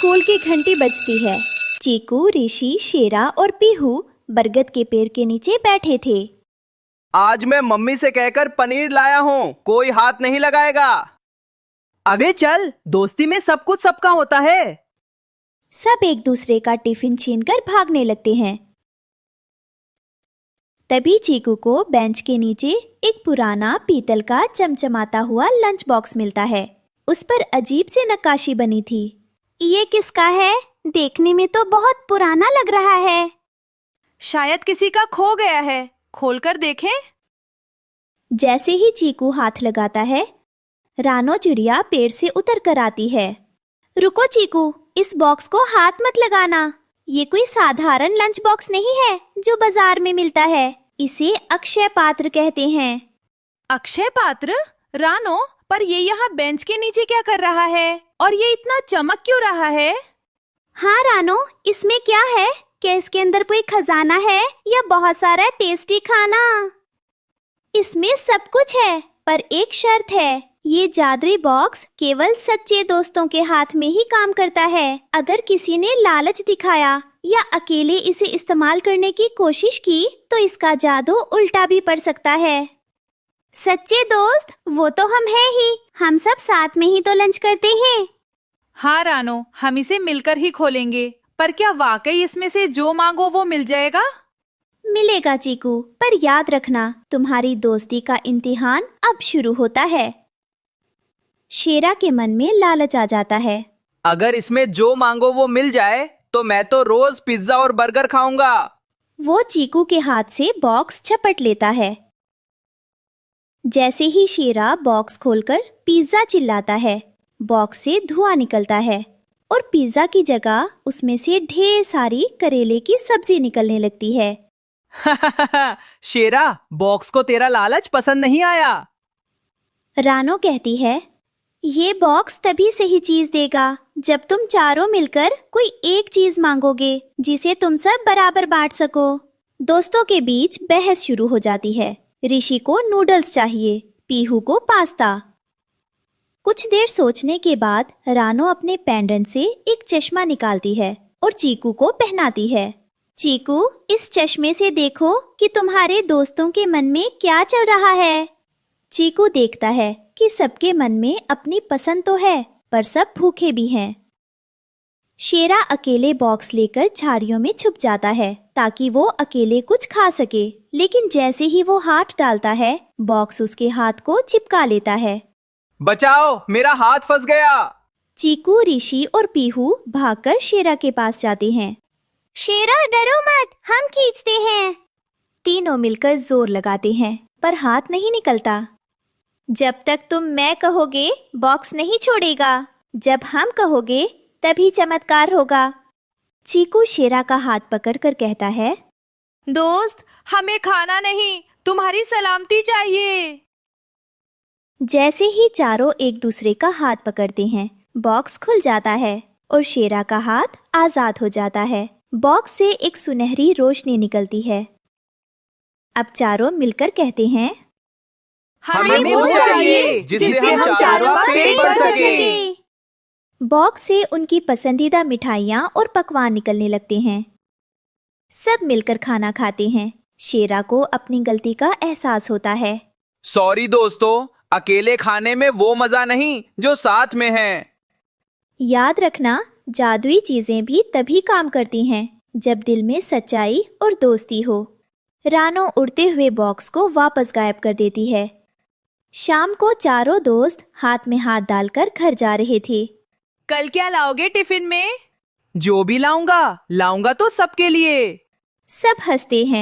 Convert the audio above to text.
School की घंटी बजती है। चीकू, ऋषि, शेरा और पीहू बरगद के पेड़ के नीचे बैठे थे। आज मैं मम्मी से कहकर पनीर लाया हूँ, कोई हाथ नहीं लगाएगा। अबे चल, दोस्ती में सब कुछ सबका होता है। सब एक दूसरे का टिफिन छीनकर भागने लगते हैं। तभी चीकू को बेंच के नीचे एक पुराना पीतल का चमचमाता हुआ लंच बॉक्स मिलता है। उस पर अजीब से नक्काशी बनी थी। ये किसका है? देखने में तो बहुत पुराना लग रहा है। शायद किसी का खो गया है, खोलकर देखें। जैसे ही चीकू हाथ लगाता है, रानो चिड़िया पेड़ से उतर कर आती है। रुको चीकू, इस बॉक्स को हाथ मत लगाना। ये कोई साधारण लंच बॉक्स नहीं है जो बाजार में मिलता है। इसे अक्षय पात्र कहते हैं। अक्षय पात्र? रानो, पर ये यहाँ बेंच के नीचे क्या कर रहा है और ये इतना चमक क्यों रहा है? हाँ रानो, इसमें क्या है? क्या इसके अंदर कोई खजाना है या बहुत सारा टेस्टी खाना? इसमें सब कुछ है, पर एक शर्त है। ये जादुई बॉक्स केवल सच्चे दोस्तों के हाथ में ही काम करता है। अगर किसी ने लालच दिखाया या अकेले इसे इस्तेमाल करने की कोशिश की तो इसका जादू उल्टा भी पड़ सकता है। सच्चे दोस्त वो तो हम हैं ही। हम सब साथ में ही तो लंच करते हैं। हाँ रानो, हम इसे मिलकर ही खोलेंगे। पर क्या वाकई इसमें से जो मांगो वो मिल जाएगा? मिलेगा चीकू, पर याद रखना तुम्हारी दोस्ती का इम्तिहान अब शुरू होता है। शेरा के मन में लालच आ जाता है। अगर इसमें जो मांगो वो मिल जाए तो मैं तो रोज पिज्जा और बर्गर खाऊंगा। वो चीकू के हाथ से बॉक्स झपट लेता है। जैसे ही शेरा बॉक्स खोलकर पिज्जा चिल्लाता है, बॉक्स से धुआं निकलता है और पिज्जा की जगह उसमें से ढेर सारी करेले की सब्जी निकलने लगती है। शेरा, बॉक्स को तेरा लालच पसंद नहीं आया। रानो कहती है, ये बॉक्स तभी सही चीज देगा जब तुम चारों मिलकर कोई एक चीज मांगोगे जिसे तुम सब बराबर बांट सको। दोस्तों के बीच बहस शुरू हो जाती है। ऋषि को नूडल्स चाहिए, पीहू को पास्ता। कुछ देर सोचने के बाद रानो अपने पेंडेंट से एक चश्मा निकालती है और चीकू को पहनाती है। चीकू, इस चश्मे से देखो कि तुम्हारे दोस्तों के मन में क्या चल रहा है। चीकू देखता है कि सबके मन में अपनी पसंद तो है, पर सब भूखे भी हैं। शेरा अकेले बॉक्स लेकर झाड़ियों में छुप जाता है ताकि वो अकेले कुछ खा सके, लेकिन जैसे ही वो हाथ डालता है, बॉक्स उसके हाथ को चिपका लेता है। बचाओ, मेरा हाथ फंस गया। चीकू, ऋषि और पीहू भागकर शेरा के पास जाते हैं। शेरा डरो मत, हम खींचते हैं। तीनों मिलकर जोर लगाते हैं, पर हाथ नहीं निकलता। जब तक तुम मैं कहोगे बॉक्स नहीं छोड़ेगा। जब हम कहोगे तभी चमत्कार होगा। चीकू शेरा का हाथ पकड़कर कहता है, दोस्त, हमें खाना नहीं, तुम्हारी सलामती चाहिए। जैसे ही चारों एक दूसरे का हाथ पकड़ते हैं, बॉक्स खुल जाता है और शेरा का हाथ आजाद हो जाता है। बॉक्स से एक सुनहरी रोशनी निकलती है। अब चारों मिलकर कहते हैं, हमें वो चाहिए जिससे हम चारों का पेट भर सके। बॉक्स से उनकी पसंदीदा मिठाइयाँ और पकवान निकलने लगते हैं। सब मिलकर खाना खाते हैं। शेरा को अपनी गलती का एहसास होता है। सॉरी दोस्तों, अकेले खाने में वो मजा नहीं जो साथ में है। याद रखना, जादुई चीजें भी तभी काम करती हैं जब दिल में सच्चाई और दोस्ती हो। रानो उड़ते हुए बॉक्स को वापस गायब कर देती है। शाम को चारों दोस्त हाथ में हाथ डालकर घर जा रहे थे। कल क्या लाओगे टिफिन में? जो भी लाऊंगा तो सबके लिए। सब हंसते हैं।